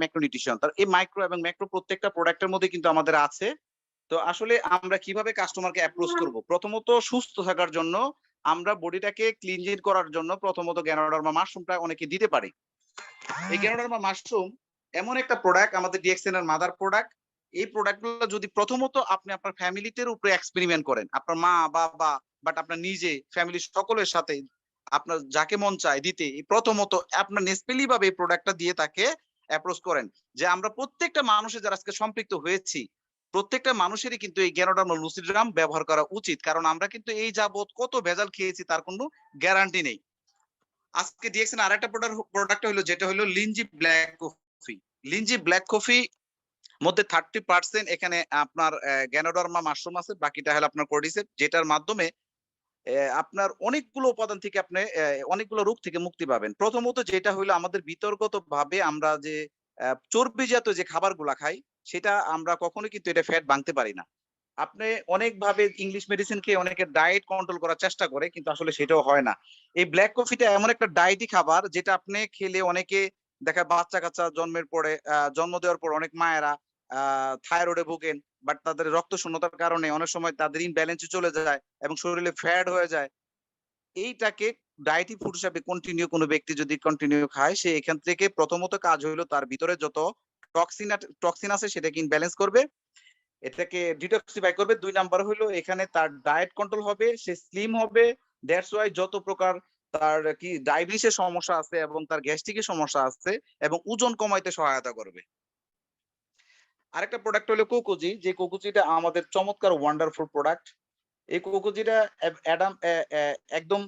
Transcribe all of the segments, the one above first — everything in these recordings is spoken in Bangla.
ম্যাক্রোনিউট্রিশন। তার এই মাইক্রো এবং ম্যাক্রো প্রত্যেকটা প্রোডাক্টের মধ্যে কিন্তু আমাদের আছে। তো আসলে আমরা কিভাবে কাস্টমারকে অ্যাপ্রোচ করব? প্রথমত সুস্থ থাকার জন্য আমরা বডিটাকে ক্লিনজিং করার জন্য প্রথমত গ্যানোডার্মা মাশরুমটা অনেকে দিতে পারি। এই গ্যানোডার্মা মাশরুম এমন একটা প্রোডাক্ট আমাদের ডিএক্সএন এর মাদার প্রোডাক্ট। এই প্রোডাক্টগুলো যদি প্রথমত আপনি আপনার ফ্যামিলিতে উপরে এক্সপেরিমেন্ট করেন। আপনার মা, বাবা বাট আপনার নিজে ফ্যামিলির সকলের সাথে আপনার যাকে মন চায় দিতে প্রথমত আপনার নেসপেলি ভাবে এই প্রোডাক্টটা দিয়ে তাকে অ্যাপ্রোচ করেন। যে আমরা প্রত্যেকটা মানুষের যারা আজকে সম্পৃক্ত হয়েছি, প্রত্যেকটা মানুষেরই কিন্তু এই গ্যানোডার্মা লুসিড্রাম ব্যবহার করা উচিত। কারণ আমরা কিন্তু এই যাবৎ কত ভেজাল খেয়েছি তার কোনো গ্যারান্টি নেই। আজকে ডিএক্সএন আরেকটা প্রোডাক্ট হলো যেটা হলো Lindsay black coffee. Lindsay black coffee মধ্যে 30% এখানে আপনার গ্যানোডার্মা মাশরুম আছে, বাকিটা হলো আপনার কর্ডিসেপ যেটার মাধ্যমে আপনার অনেকগুলো উপাদান থেকে আপনি অনেকগুলো রোগ থেকে মুক্তি পাবেন। প্রথমত যেটা হইলো আমাদের বিতর্কতভাবে আমরা যে চর্বিজাত যে খাবারগুলা খাই, সেটা আমরা কখনোই কিন্তু এটা ফ্যাট ভাঙতে পারি না। আপনি অনেকভাবে ইংলিশ মেডিসিন খেয়ে অনেকে ডায়েট কন্ট্রোল করার চেষ্টা করে কিন্তু আসলে সেটাও হয় না। এই ব্লাক কফিটা এমন একটা ডায়েটি খাবার যেটা আপনি খেলে অনেকে দেখা বাচ্চা-কাচ্চা জন্মের পরে জন্ম দেওয়ার পর অনেক মায়েরা আ থাইরয়েডে ভোগেন। বাট তাদের রক্ত শূন্যতার কারণে অনেক সময় তাদের ইমব্যালেন্স এ চলে যায় এবং শরীরে ফ্যাট হয়ে যায়। এইটাকে ডায়েটি ফুড হিসাবে কন্টিনিউ কোন ব্যক্তি যদি কন্টিনিউ খায়, সে এখান থেকে প্রথমত কাজ হইলো তার ভিতরে যত টক্সিন আছে সেটাকে ইমব্যালেন্স করবে। এটাকে ডিটক্সিফাই করবে। ২ নাম্বার হইলো এখানে তার ডায়েট কন্ট্রোল হবে, সে স্লিম হবে। দ্যাটস ওয়াই যত প্রকার তার কি ডায়াবেটিস এর সমস্যা আছে এবং তার গ্যাস্ট্রিক এর সমস্যা আছে এবং ওজন কমাইতে সহায়তা করবে। আরেকটা প্রোডাক্ট হলো কোকোজি, যে কোকোজিটা আমাদের চমৎকার ওয়ান্ডারফুল প্রোডাক্ট। এই কোকোজিটা অ্যাডাম একদম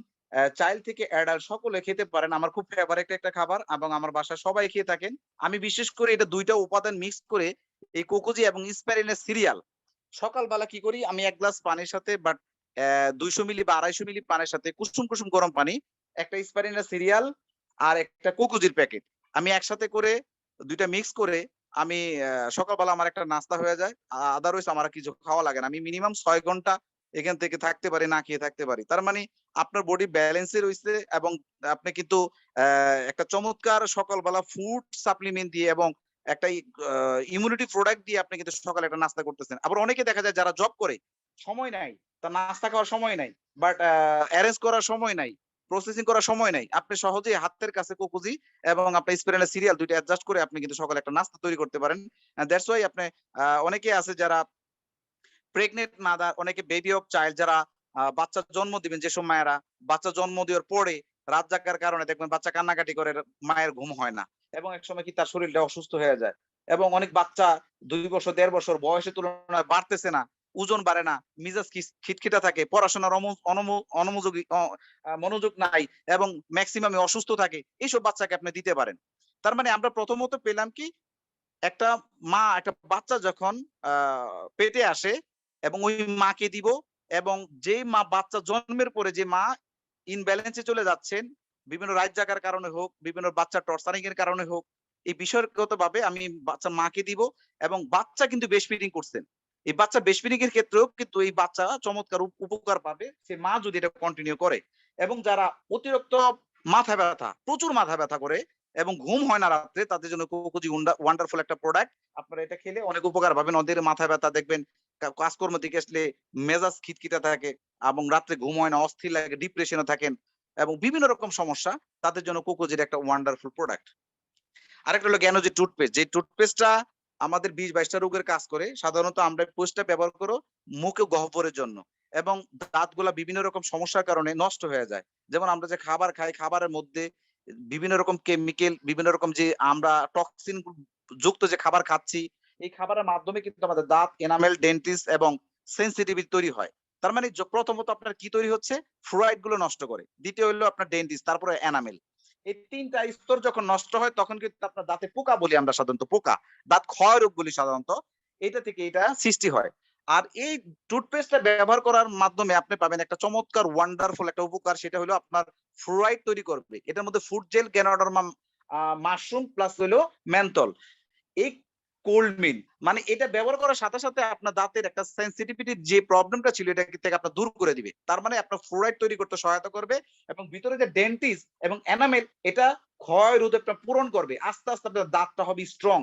চাইল্ড থেকে অ্যাডাল্ট সকলে খেতে পারেন। আমার খুব ফেভারিট একটা খাবার এবং আমার বাসায় সবাই খেয়ে থাকেন। আমি বিশেষ করে এটা ২ টা উপাদান মিক্স করে এই কোকোজি এবং স্পাইরুলিনা সিরিয়াল সকালবেলা কি করি আমি ১ গ্লাস পানির সাথে বাট ২০০ মিলি বা ২৫০ মিলি পানির সাথে কুসুম গরম পানি, একটা স্পাইরুলিনা সিরিয়াল আর একটা কোকোজির প্যাকেট। আমি একসাথে করে ২ টা মিক্স করে আমি সকালবেলা আমার একটা নাস্তা হয়ে যায়। আদারওয়াইজ আমার আর কিছু খাওয়া লাগে না। আমি মিনিমাম ৬ ঘন্টা এখান থেকে থাকতে পারি, না খেয়ে থাকতে পারি। তার মানে আপনার বডি ব্যালেন্স এ রইছে এবং আপনি কিন্তু একটা চমৎকার সকালবেলা ফুড সাপ্লিমেন্ট দিয়ে এবং একটা ইমিউনিটি প্রোডাক্ট দিয়ে আপনি কিন্তু সকালে একটা নাস্তা করতেছেন। আবার অনেকে দেখা যায় যারা জব করে, সময় নাই। তার নাস্তা খাওয়ার সময় নাই। বাট এরেঞ্জ করার সময় নাই। প্রসেসিং করার সময় নাই। আপনি সহজেই হাতের কাছে কোকোজি এবং আপনার স্পিরুলিনা সিরিয়াল ২ টা অ্যাডজাস্ট করে আপনি কিন্তু সকালে একটা নাস্তা তৈরি করতে পারেন। দ্যাটস ওয়াই আপনি অনেকেই আছে যারা প্রেগনেন্ট মাদার, অনেকে বেবি অফ চাইল্ড যারা বাচ্চা জন্ম দিবেন যেসব মায়েরা বাচ্চা জন্ম দেওয়ার পরে রাত জাগার কারণে দেখবেন বাচ্চা কান্নাকাটি করে মায়ের ঘুম হয় না। এবং একসময় কি তার শরীরটা অসুস্থ হয়ে যায়। এবং অনেক বাচ্চা ২ বছর ১.৫ বছর বয়সের তুলনায় বাড়তেছে না, ওজন বাড়ে না, মিজাজ খিটখিটা থাকে, পড়াশোনার অমো অনমো অনমোযোগী অ আ মনোযোগ নাই এবং মেক্সিমামই অসুস্থ থাকে। এইসব বাচ্চাকে আপনি দিতে পারেন। তার মানে আমরা প্রথমত পেলাম কি একটা একটা বাচ্চা যখন আ পেটে আসে এবং ওই মাকে দিব এবং যেই মা বাচ্চা জন্মের পরে যে মা ইমব্যালেন্স এ চলে যাচ্ছেন, বিভিন্ন রাত জাগার কারণে হোক, বিভিন্ন বাচ্চা টর্চারিং এর কারণে হোক, এই বিষয়গতভাবে আমি বাচ্চা মাকে দিব এবং বাচ্চা কিন্তু ব্রেস্ট ফিডিং করছেন। এই বাচ্চা ব্রেস্ট ফিডিং এর ক্ষেত্রেও কিন্তু এই বাচ্চা চমৎকার উপকার পাবে সে মা যদি এটা কন্টিনিউ করে। এবং যারা অতিরিক্ত মাথা ব্যাথা, প্রচুর মাথা ব্যাথা করে এবং ঘুম হয় না রাত্রে তাদের জন্য কোকোজি ওয়ান্ডারফুল একটা প্রোডাক্ট। আপনারা এটা খেলে অনেক উপকার পাবেন। ওদের মাথা ব্যাথা দেখবেন কাজকর্ম থেকে আসলে মেজাজ খিটখিটা থাকে এবং রাত্রে ঘুম হয় না, অস্থির লাগে, ডিপ্রেশন এ থাকেন এবং বিভিন্ন রকম সমস্যা তাদের জন্য কোকোজির একটা ওয়ান্ডারফুল প্রোডাক্ট। আরেকটা হলো জ্ঞানোজি টুথপেস্ট। যে টুথপেস্টটা আমাদের ২০-২২ টা রোগের কাজ করে। সাধারণত আমরা এই পেস্টটা ব্যবহার করো মুখে গহ্বরের জন্য এবং দাঁতগুলা বিভিন্ন রকম সমস্যার কারণে নষ্ট হয়ে যায়। যেমন আমরা যে খাবার খাই, খাবারের মধ্যে বিভিন্ন রকম কেমিক্যাল, বিভিন্ন রকম যে আমরা টক্সিন যুক্ত যে খাবার খাচ্ছি, এই খাবারের মাধ্যমে কিন্তু আমাদের দাঁত, এনামেল, ডেন্টিস এবং সেনসিটিভিটি তৈরি হয়। তার মানে প্রথমত আপনার কি তৈরি হচ্ছে? ফ্লুরাইড গুলো নষ্ট করে। দ্বিতীয় হলো আপনার ডেন্টিস, তারপরে এনামেল। এই ৩ টা স্তর যখন নষ্ট হয় তখন কিন্তু আপনার দাঁতে পোকা বলি আমরা সাধারণত পোকা। দাঁত ক্ষয় রোগ বলি সাধারণত। এটা থেকে এটা সৃষ্টি হয়। আর এই টুথপেস্টটা ব্যবহার করার মাধ্যমে আপনি পাবেন একটা চমৎকার ওয়ান্ডারফুল একটা উপকার সেটা হলো আপনার ফ্লুরাইড তৈরি করবে। এটার মধ্যে food gel, ganoderma mushroom plus হলো মেন্থল। এই কোল্ড মিল, মানে এটা ব্যবহার করার সাথে সাথে আপনার দাঁতের একটা সেনসিটিভিটির যে প্রবলেমটা ছিল এটা থেকে আপনার দূর করে দিবে। তার মানে আপনার ফ্লোরাইড তৈরি করতে সহায়তা করবে এবং ভিতরে যে ডেন্টিস এবং এনামেল এটা ক্ষয় রোধ একটা পূরণ করবে। আস্তে আস্তে আপনার দাঁতটা হবে স্ট্রং।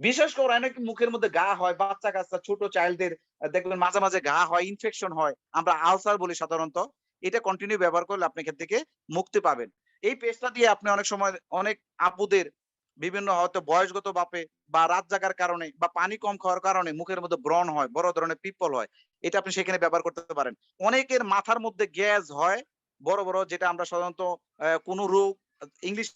বিশেষ করে অনেক মুখের মধ্যে ঘা হয়, বাচ্চা-কাচ্চা ছোট চাইল্ডদের দেখবেন মাঝে, মাঝে ঘা হয়, ইনফেকশন হয়। আমরা আলসার বলি সাধারণত। এটা কন্টিনিউ ব্যবহার করলে আপনি এখান থেকে মুক্তি পাবেন। এই পেস্টটা দিয়ে আপনি অনেক সময় অনেক আপুদের বিভিন্ন হয়তো বয়সগত বাপে বা রাত জাগার কারণে বা পানি কম খাওয়ার কারণে মুখের মধ্যে ব্রণ হয়, বড় ধরনের পিম্পল হয়। এটা আপনি সেখানে ব্যবহার করতে পারেন। অনেকের মাথার মধ্যে গ্যাস হয়, বড়, বড় যেটা আমরা সাধারণত কোন রোগ ইংলিশ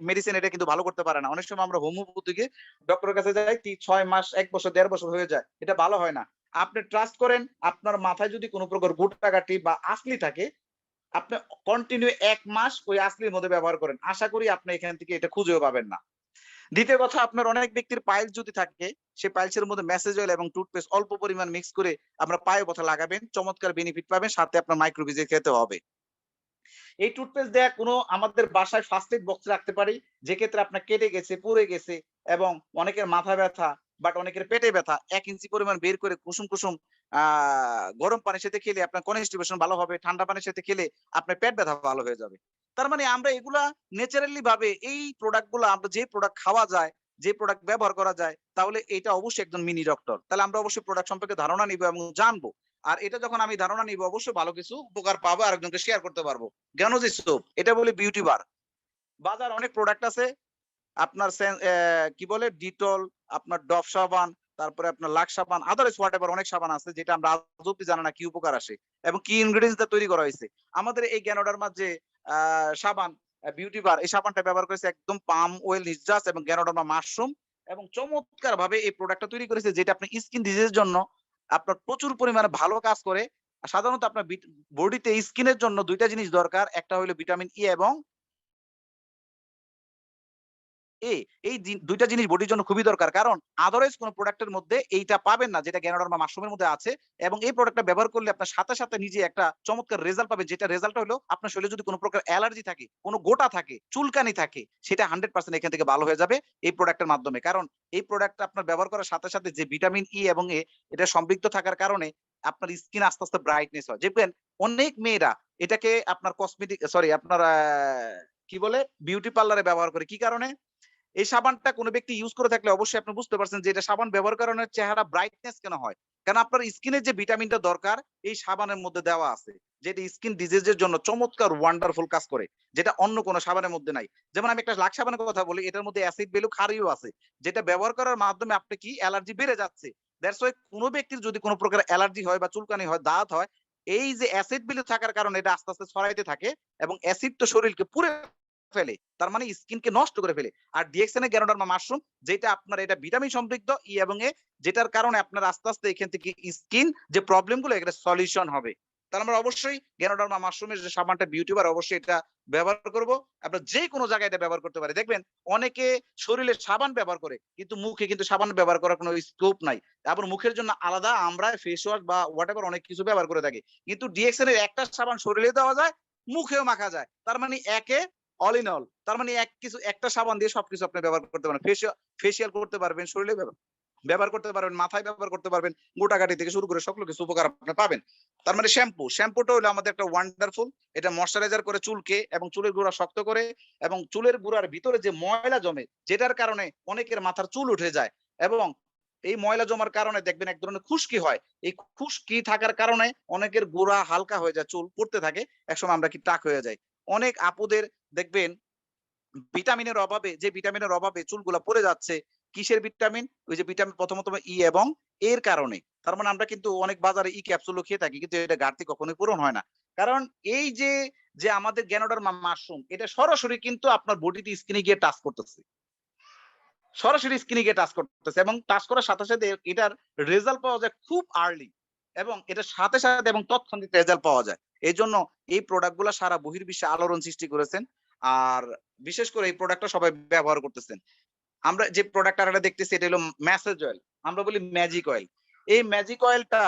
মেডিসিন এটা কিন্তু ভালো করতে পারে না। অনেক সময় আমরা হোমিওপ্যাথিকে ডক্টরের কাছে যাই ৬ মাস, ১ বছর, ১.৫ বছর হয়ে যায়। এটা ভালো হয় না। আপনি ট্রাস্ট করেন আপনার মাথায় যদি কোন প্রকার গুটাগাটি বা আসলি থাকে, আপনি কন্টিনিউ ১ মাস ওই আসলির মধ্যে ব্যবহার করেন। আশা করি আপনি এখান থেকে এটা খুঁজেও পাবেন না। দ্বিতীয় কথা, আপনার অনেক ব্যক্তির পাইলস যদি থাকে, সেই পাইলসের মধ্যে মেসেজ অয়েল এবং টুথপেস্ট অল্প পরিমাণ মিক্স করে আপনার পায়ে ব্যথা লাগাবেন। চমৎকার বেনিফিট পাবেন। সাথে আপনার মাইক্রোভিজে খেতে হবে। এই টুথপেস্ট দেয়া কোনো আমাদের বাসায় ফার্স্ট এইড বক্স রাখতে পারি। যে ক্ষেত্রে আপনার কেটে গেছে, পুড়ে গেছে এবং অনেকের মাথা ব্যথা বাট অনেকের পেটে ব্যথা ১ ইঞ্চি পরিমাণ বের করে কুসুম, কুসুম আ গরম পানির সাথে খেলে আপনার কনস্টিপেশন ভালো হবে। ঠান্ডা পানির সাথে খেলে আপনার পেট ব্যথা ভালো হয়ে যাবে। তার মানে আমরা এগুলা ন্যাচারালি ভাবে এই প্রোডাক্ট গুলা আমরা যে প্রোডাক্ট খাওয়া যায়, যে প্রোডাক্ট ব্যবহার করা যায় তাহলে এটা অবশ্যই একজন মিনি ডক্টর। তাহলে আমরা অবশ্যই প্রোডাক্ট সম্পর্কে ধারণা নিবো এবং জানবো। আর এটা যখন আমি ধারণা নিবো অবশ্যই ভালো কিছু উপকার পাবো, আরেকজনকে শেয়ার করতে পারবো। জ্ঞানজি সোপ এটা বলি বিউটি বার। বাজার অনেক প্রোডাক্ট আছে। আপনার কি বলে ডিটল, আপনার ডভ সাবান, তারপরে আপনার লাক্স সাবান, আদারওয়াইজ হোয়াটএভার অনেক সাবান আছে যেটা আমরা আজ অব্দি জানি না কি উপকার আসে এবং কি ইনগ্রেডিয়েন্টস দিয়ে তৈরি করা হইছে। আমাদের এই গ্যানোডার্মার যে আ সাবান বিউটি বার এই সাবানটা ব্যবহার করেছে একদম পাম অয়েল নির্যাস এবং গ্যানোডার্মা মাশরুম এবং চমৎকারভাবে এই প্রোডাক্টটা তৈরি করেছে যেটা আপনার স্কিন ডিজিজের জন্য আপনার প্রচুর পরিমাণে ভালো কাজ করে। আর সাধারণত আপনার বডিতে স্কিনের জন্য ২ টা জিনিস দরকার। একটা হইলো ভিটামিন ই এবং এ এই ২ টা জিনিস বডির জন্য খুবই দরকার। কারণ আদারওয়াইজ কোন প্রোডাক্ট এর মধ্যে এইটা পাবেন না যেটা গ্যানোডার্মা বা মাশরুমের মধ্যে আছে এবং এই প্রোডাক্টটা ব্যবহার করলে আপনার সাথে, সাথে নিজে একটা চমৎকার রেজাল্ট পাবেন। যেটা রেজাল্টটা হলো আপনার শরীরে যদি কোন প্রকার অ্যালার্জি থাকে, কোন গোটা থাকে, চুলকানি থাকে সেটা 100% এখান থেকে ভালো হয়ে যাবে এই প্রোডাক্টের মাধ্যমে। কারণ এই প্রোডাক্টটা আপনার ব্যবহার করার সাথে, সাথে যে ভিটামিন ই এবং এ এটা সমৃদ্ধ থাকার কারণে আপনার স্কিন আস্তে, আস্তে ব্রাইটনেস হয়। দেখবেন অনেক মেয়েরা এটাকে আপনার কসমেটিক সরি আপনার কি বলে বিউটি পার্লারে ব্যবহার করে। কি কারণে? এই সাবানটা কোন ব্যক্তি ইউজ করে থাকলে অবশ্যই আপনি বুঝতে পারছেন যে এটা সাবান ব্যবহার কারণে চেহারা ব্রাইটনেস কেন হয়। কারণ আপনার স্কিনের যে ভিটামিনটা দরকার এই সাবানের মধ্যে দেওয়া আছে। যেটা স্কিন ডিজিজ এর জন্য চমৎকার ওয়ান্ডারফুল কাজ করে। যেটা অন্য কোন সাবানের মধ্যে নাই। যেমন আমি একটা লাক্স সাবানের কথা বলি, এটার মধ্যে অ্যাসিড ভ্যালু ক্ষারীয় আছে। যেটা ব্যবহার করার মাধ্যমে আপনি কি অ্যালার্জি বেড়ে যাচ্ছে। দ্যাটস ওয়াই কোন ব্যক্তির যদি কোন প্রকার অ্যালার্জি হয় বা চুলকানি হয়, দাঁত হয়, এই যে অ্যাসিড ভ্যালু থাকার কারণে এটা আস্তে, আস্তে ছড়াইতে থাকে এবং অ্যাসিড তো শরীরকে পুড়ে ফেলে। তার মানে স্কিনকে নষ্ট করে ফেলে। আর ডিএক্সএন গ্যানোডার্মা মাশরুম যেটা আপনার এটা ভিটামিন সমৃদ্ধ ই এবং এ যেটার কারণে আপনার আস্তে, আস্তে এখান থেকে স্কিন যে প্রবলেম গুলো এগুলো সলিউশন হবে। তাহলে আমরা অবশ্যই গ্যানোডার্মা মাশরুমের যে সাবানটা বিউটি বার অবশ্যই এটা ব্যবহার করব। আমরা যেকোনো জায়গায় এটা ব্যবহার করতে পারি। দেখবেন অনেকে শরীরে সাবান ব্যবহার করে কিন্তু মুখে কিন্তু সাবান ব্যবহার করার কোনো স্কোপ নাই। আবার মুখের জন্য আলাদা আমরা ফেস ওয়াশ বা হোয়াটএভার অনেক কিছু ব্যবহার করে থাকি। কিন্তু ডিএক্সএন এর একটা সাবান শরীরে দেওয়া যায়, মুখেও মাখা যায়। তার মানে একে অল ইন অল। তার মানে একটা সাবান দিয়ে সবকিছু আপনি ব্যবহার করতে পারেন। ফেসিয়াল করতে পারবেন, শরীরে ব্যবহার করতে পারবেন, মাথায় ব্যবহার করতে পারবেন। গোটাগাটি থেকে শুরু করে সকল কিছু উপকার আপনি পাবেন। তার মানে শ্যাম্পুটা হলো আমাদের একটা ওয়ান্ডারফুল। এটা ময়েশ্চারাইজার করে চুলকে এবং চুলের গোড়া শক্ত করে এবং চুলের গোড়ার ভিতরে যে ময়লা জমে যেটার কারণে অনেকের মাথার চুল উঠে যায় এবং এই ময়লা জমার কারণে দেখবেন এক ধরনের খুশকি হয়। এই খুশকি থাকার কারণে অনেকের গোড়া হালকা হয়ে যায়, চুল পড়তে থাকে। একসময় আমরা কি টাক হয়ে যাই। অনেক আপুদের দেখবেন ভিটামিনের অভাবে চুলগুলা পড়ে যাচ্ছে। কিসের ভিটামিন? ওই যে ভিটামিন প্রথমত ই এবং এর কারণে। তার মানে আমরা কিন্তু অনেক বাজারে ই ক্যাপসুলও খেয়ে থাকি। কিন্তু এটা ঘাটতি কখনোই পূরণ হয় না। কারণ এই যে আমাদের গ্যানোডার্মা মাশরুম এটা সরাসরি কিন্তু আপনার বডিতে স্কিনে গিয়ে টাচ করতেছে। সরাসরি স্কিনে গিয়ে টাচ করতেছে এবং টাচ করার সাথে, সাথে এটার রেজাল্ট পাওয়া যায় খুব আর্লি এবং এটার সাথে, সাথে এবং তৎক্ষণাৎ রেজাল্ট পাওয়া যায়। এজন্য এই প্রোডাক্ট গুলা সারা বহির্বিশ্বে আলোড়ন সৃষ্টি করেছেন। আর বিশেষ করে এই প্রোডাক্টটা সবাই ব্যবহার করতেছেন। আমরা যে প্রোডাক্ট আরেকটা দেখতেছি এটা হলো মেসেজ অয়েল। আমরা বলি ম্যাজিক অয়েল। এই ম্যাজিক অয়েলটা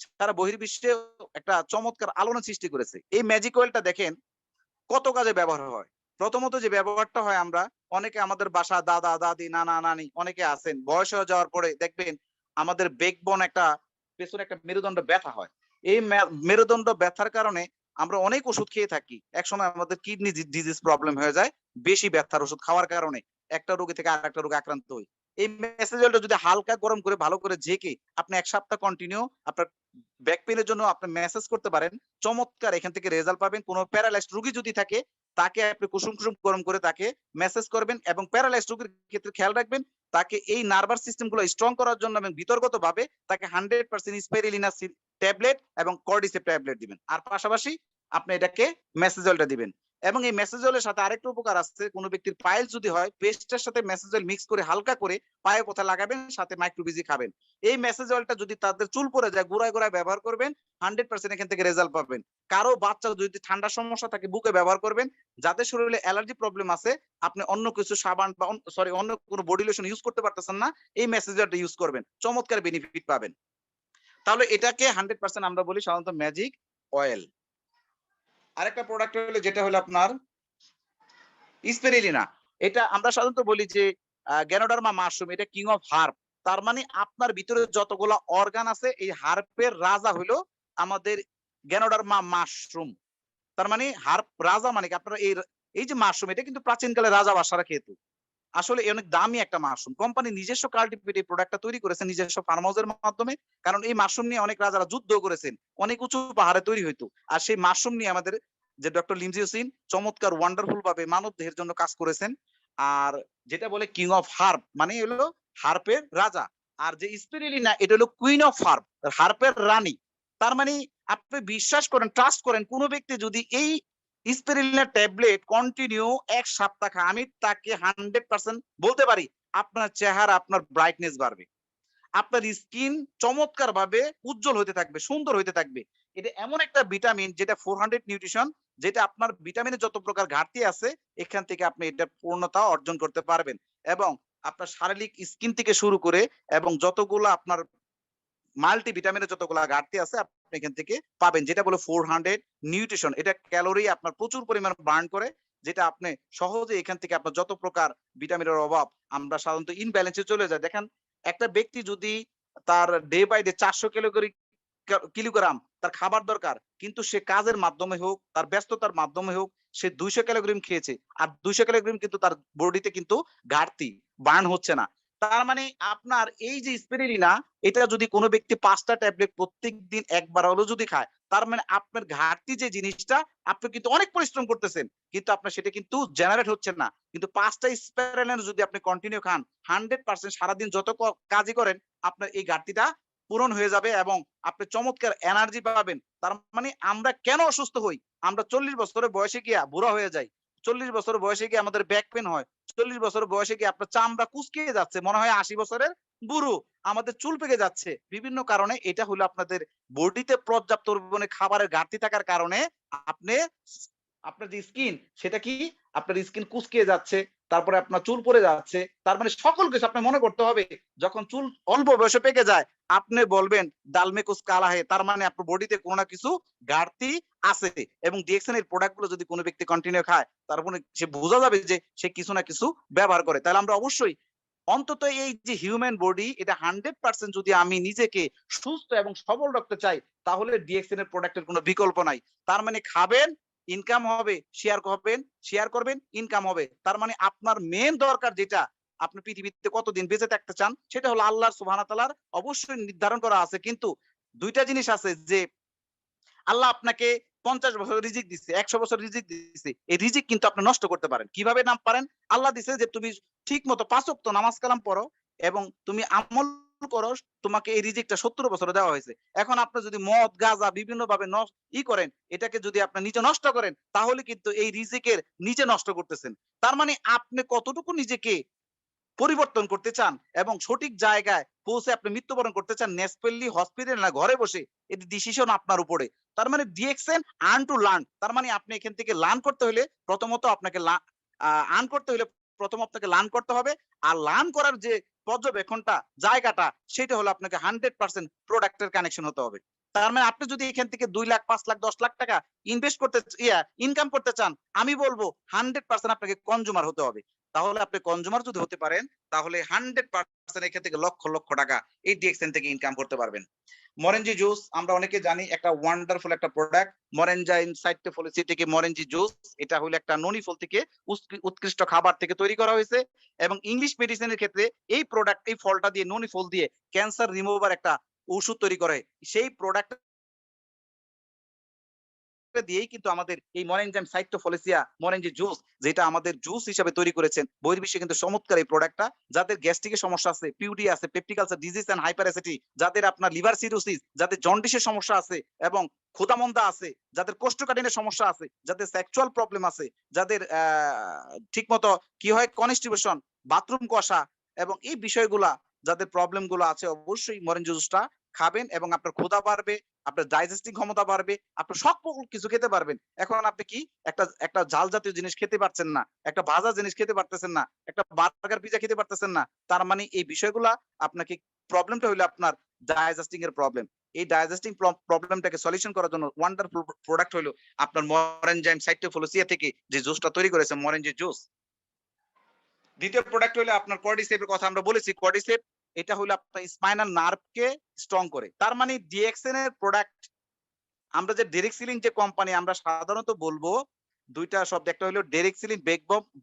সারা বহির্বিশ্বে একটা চমৎকার আলোড়ন সৃষ্টি করেছে। এই ম্যাজিক অয়েলটা দেখেন কত কাজে ব্যবহার হয়। প্রথমত যে ব্যবহারটা হয় আমরা অনেকে আমাদের বাসা দাদা দাদি নানা নানি অনেকে আছেন বয়স হয়ে যাওয়ার পরে দেখবেন আমাদের ব্যাকবোন একটা পেছনে একটা মেরুদণ্ড ব্যথা হয়। এই মেরুদণ্ড ব্যথার কারণে আমরা অনেক ওষুধ খেয়ে থাকি। একসময় আমাদের কিডনি ডিজিজ প্রবলেম হয়ে যায় বেশি ব্যথার ওষুধ খাওয়ার কারণে। একটা রোগী থেকে আরেকটা রোগে আক্রান্ত হই। এই মেসেজ অয়েলটা যদি হালকা গরম করে ভালো করে ঝেঁকে আপনি ১ সপ্তাহ কন্টিনিউ আপনার ব্যাক পেইনের জন্য আপনি মেসেজ করতে পারেন। চমৎকার এখান থেকে রেজাল্ট পাবেন। কোন প্যারালাইজড রোগী যদি থাকে তাকে আপনি কুসুম গরম করে তাকে মেসেজ করবেন এবং প্যারালাইজড রোগীর ক্ষেত্রে খেয়াল রাখবেন তাকে এই নার্ভাস সিস্টেম গুলো স্ট্রং করার জন্য এবং বিতর্গতভাবে তাকে 100% স্পাইরুলিনা ট্যাবলেট এবং কর্ডিসেপ ট্যাবলেট দিবেন। আর পাশাপাশি আপনি এটাকে মেসেজ অয়েলটা দিবেন। এবং এই মেসেজ অয়েলের সাথে আরেকটা উপকার আছে। কোন ব্যক্তির পাইলস যদি হয় পেস্টের সাথে মেসেজ অয়েল মিক্স করে হালকা করে পায়ে কোথায় লাগাবেন সাথে মাইক্রোবিজি খাবেন। এই মেসেজ অয়েলটা যদি তাদের চুল পড়ে যায় গোড়ায় ব্যবহার করবেন 100% এখান থেকে রেজাল্ট পাবেন। কারো বাচ্চা যদি ঠান্ডার সমস্যা থাকে বুকে ব্যবহার করবেন। যাদের শরীরে অ্যালার্জি প্রবলেম আছে আপনি অন্য কিছু সাবান বা অন্য কোনো বডি লোশন ইউজ করতে পারতেছেন না, এই মেসেজ অয়েলটা ইউজ করবেন। চমৎকার বেনিফিট পাবেন। তাহলে এটাকে 100% আমরা বলি সাধারণত ম্যাজিক অয়েল। আরেকটা প্রোডাক্ট হলো যেটা হলো আপনার স্পিরুলিনা। এটা আমরা সাধারণত বলি যে গ্যানোডার্মা মাশরুম এটা কিং অফ হার্ব। তার মানে আপনার ভিতরে যতগুলা অর্গান আছে এই হার্বের রাজা হইলো আমাদের গ্যানোডার্মা মাশরুম। তার মানে হার্ব রাজা মানে কি আপনারা এই যে মাশরুম এটা কিন্তু প্রাচীনকালে রাজা বাদশারা খেত। আসলে অনেক দামি একটা মাশরুম। কোম্পানি নিজস্ব কাল্টিভেট এই প্রোডাক্টটা তৈরি করেছে নিজস্ব ফার্ম হাউসের মাধ্যমে। কারণ এই মাশরুম নিয়ে অনেক রাজারা যুদ্ধও করেছেন। অনেক উঁচু পাহাড়ে তৈরি হইতো। আর সেই মাশরুম নিয়ে আমাদের যে ডক্টর লিমজিও সিন চমৎকার ওয়ান্ডারফুল ভাবে মানব দেহের জন্য কাজ করেছেন। আর যেটা বলে কিং অফ হার্ব মানে হলো হার্পের রাজা। আর যে স্পিরুলিনা এটা হলো কুইন অফ হার্ব, হার্পের রানী। তার মানে আপনি বিশ্বাস করেন, ট্রাস্ট করেন কোন ব্যক্তি যদি এই স্পিরুলিনা ট্যাবলেট কন্টিনিউ ১ সপ্তাহ খায় আমি তাকে 100% বলতে পারি আপনার চেহারা আপনার ব্রাইটনেস বাড়বে। আপনার স্কিন চমৎকারভাবে উজ্জ্বল হইতে থাকবে, সুন্দর হইতে থাকবে। এটা এমন একটা ভিটামিন যেটা 400 নিউট্রিশন যেটা আপনার ভিটামিনের যত প্রকার ঘাটতি আছে এখান থেকে আপনি এটা পূর্ণতা অর্জন করতে পারবেন। এবং আপনার শারীরিক স্কিন থেকে শুরু করে এবং যতগুলো আপনার মাল্টিভিটামিনের যতগুলা ঘাটতি আছে আপনি এখান থেকে পাবেন। যেটা বলে 400 নিউট্রিশন। এটা ক্যালোরি আপনার প্রচুর পরিমাণে বার্ন করে। যেটা আপনি সহজে এখান থেকে আপনার যত প্রকার ভিটামিনের অভাব আমরা সাধারণত ইনব্যালেন্স এ চলে যাই। দেখেন একটা ব্যক্তি যদি তার ডে বাই ডে ৪০০ কিলোগ্রাম তার খাবার দরকার। কিন্তু সে কাজের মাধ্যমে হোক, তার ব্যস্ততার মাধ্যমে হোক, সে ২০০ ক্যালোগ্রাম খেয়েছে। আর ২০০ ক্যালোগ্রাম কিন্তু তার বডিতে কিন্তু ঘাটতি, বার্ন হচ্ছে না। তার মানে আপনার এই যে স্পিরুলিনা এটা যদি কোনো ব্যক্তি ৫ টা ট্যাবলেট প্রত্যেকদিন একবার হলেও যদি খায়, তার মানে আপনার ঘাটতি যে জিনিসটা আপনি কিন্তু অনেক পরিশ্রম করতেছেন। কিন্তু আপনার সেটা কিন্তু জেনারেট হচ্ছে না। কিন্তু ৫ টা স্পিরুলিনা যদি আপনি কন্টিনিউ খান 100% সারাদিন যত কাজই করেন আপনার এই ঘাটতিটা পূরণ হয়ে যাবে এবং আপনি চমৎকার এনার্জি পাবেন। তার মানে আমরা কেন অসুস্থ হই? আমরা ৪০ বছরের বয়সে গিয়া বুড়া হয়ে যাই। ৪০ বছর বয়সে গিয়ে আমাদের ব্যাক পেইন হয়। ৪০ বছর বয়সে গিয়ে আপনার চামড়া কুঁচকে যাচ্ছে। মনে হয় ৮০ বছরের বুড়ো। আমাদের চুল পেকে যাচ্ছে। বিভিন্ন কারণে এটা হলো আপনাদের বডিতে পর্যাপ্ত পরিমাণে খাবারের ঘাটতি থাকার কারণে আপনি আপনার যে স্কিন সেটা কি আপনার স্কিন কুঁচকে যাচ্ছে। তারপরে আপনার চুল পড়ে যাচ্ছে। তার মানে সকল কিছু আপনার মনে করতে হবে যখন চুল অল্প বয়সে পেকে যায় আপনি বলবেন ডাল মে কুছ কালা है তার মানে আপনার বডিতে কোনো না কিছু ঘাটতি আছে এবং ডিএক্সএন এর প্রোডাক্ট গুলো যদি কোনো ব্যক্তি কন্টিনিউ খায় তার মানে সে বোঝা যাবে যে সে কিছু না কিছু ব্যবহার করে। তাহলে আমরা অবশ্যই অন্তত এই যে হিউম্যান বডি এটা 100% যদি আমি নিজেকে সুস্থ এবং সবল রাখতে চাই তাহলে ডিএক্সএন এর প্রোডাক্টের কোনো বিকল্প নাই। তার মানে খাবেন, ইনকাম হবে, শেয়ার করবেন, ইনকাম হবে। তার মানে আপনার মেইন দরকার যেটা আপনি পৃথিবীতে কতদিন বেঁচে থাকতে চান সেটা হলো আল্লাহ সুবহানাহু ওয়া তাআলার অবশ্যই নির্ধারণ করা আছে। কিন্তু ২ টা জিনিস আছে যে আল্লাহ আপনাকে ৫০ বছর রিজিক দিচ্ছে, ১০০ বছর রিজিক দিচ্ছে। এই রিজিক কিন্তু আপনি নষ্ট করতে পারেন। কিভাবে না পারেন? আল্লাহ দিছে যে তুমি ঠিকমতো ৫ ওয়াক্ত নামাজ কালাম পড়ো এবং তুমি আমল করো, তোমাকে এই রিজিকটা ৭০ বছরে দেওয়া হয়েছে। এখন আপনি যদি মদ, গাঁজা বিভিন্নভাবে করেন, এটাকে যদি আপনি নিজে নষ্ট করেন, তাহলে কিন্তু এই রিজিকের নিজে নষ্ট করতেছেন। তার মানে আপনি কতটুকু নিজেকে পরিবর্তন করতে চান এবং সঠিক জায়গায় পৌঁছে আপনি মৃত্যুবরণ করতে চান ন্যাসপেল্লি হসপিটাল না ঘরে বসে এটি ডিসিশন আপনার উপরে। তার মানে ডিএক্সএন আর্ন টু লার্ন। তার মানে আপনি এখান থেকে লার্ন করতে হলে প্রথমত আপনাকে আর্ন করতে হলে প্রথম আপনাকে লার্ন করতে হবে। আর লার্ন করার যে পর্যবেক্ষণটা জায়গাটা সেটা হলো আপনাকে 100% প্রোডাক্টের কানেকশন হতে হবে। তার মানে আপনি যদি এখান থেকে 2 লাখ 5 লাখ 10 লাখ টাকা ইনভেস্ট করতে ইনকাম করতে চান, আমি বলবো 100% আপনাকে কনজিউমার হতে হবে। তাহলে আপনি কনজিউমার যদি হতে পারেন, তাহলে 100% এখান থেকে লক্ষ লক্ষ টাকা এই ডিএক্সএন থেকে ইনকাম করতে পারবেন। মরেঞ্জি জুস আমরা অনেকে জানি একটা ওয়ান্ডারফুল একটা প্রোডাক্ট। মরেঞ্জা ইনসাইটোফলিসি থেকে মরেঞ্জি জুস, এটা হলো একটা ননি ফল থেকে উৎকৃষ্ট খাবার থেকে তৈরি করা হয়েছে এবং ইংলিশ মেডিসিনের ক্ষেত্রে এই প্রোডাক্ট, এই ফলটা দিয়ে, ননি ফল দিয়ে ক্যান্সার রিমুভার একটা ঔষধ তৈরি করে। সেই প্রোডাক্ট দিয়েই কিন্তু আমাদের এই মরেনজাইম সাইটোফলিসিয়া মরেঞ্জি জুস, যেটা আমাদের জুস হিসেবে তৈরি করেছেন বহির্বিশ্বে কিন্তু চমৎকার এই প্রোডাক্টটা। যাদের গ্যাস্ট্রিকের সমস্যা আছে, পিউডি আছে, peptic ulcer disease and hyperacidity, যাদের আপনার লিভার সিরোসিস, যাদের জন্ডিসের সমস্যা আছে এবং ক্ষুধামন্দা আছে, যাদের কোষ্ঠকাঠিন্যের সমস্যা আছে, যাদের সেক্সুয়াল প্রবলেম আছে, যাদের ঠিকমতো কি হয় কনস্টিপেশন, বাথরুম কষা এবং এই বিষয়গুলা যাদের প্রবলেম গুলো আছে, অবশ্যই মরেঞ্জি জুসটা খাবেন এবং আপনার ক্ষুধা বাড়বে, আপনার ডাইজেস্টিং ক্ষমতা বাড়বে, আপনি সকল কিছু খেতে পারবেন। এখন আপনি কি একটা একটা ঝাল জাতীয় জিনিস খেতে পারছেন না, একটা ভাজা জিনিস খেতে পারতেছেন না, একটা বার্গার পিজ্জা খেতে পারতেছেন না। তার মানে এই বিষয়গুলা আপনাকে, প্রবলেমটা হইলো আপনার ডাইজেস্টিং এর প্রবলেম। এই ডাইজেস্টিং প্রবলেমটাকে সলিউশন করার জন্য ওয়ান্ডারফুল প্রোডাক্ট হইলো আপনার মরেনজাইম সাইটোফলোসিয়া থেকে যে জুসটা তৈরি করেছে মরেনজি জুস। দ্বিতীয় প্রোডাক্ট হলো আপনার কর্ডিসেপের কথা আমরা বলেছি। কর্ডিসেপ এটা হলো আপনার স্পাইনাল নার্ভকে স্ট্রং করে। তার মানে ডিএক্সএন এর প্রোডাক্ট, আমরা যে ডেরেক্সিলিন যে কোম্পানি আমরা সাধারণত বলবো ২ টা শব্দ, একটা হলো ডেরেক্সিলিন,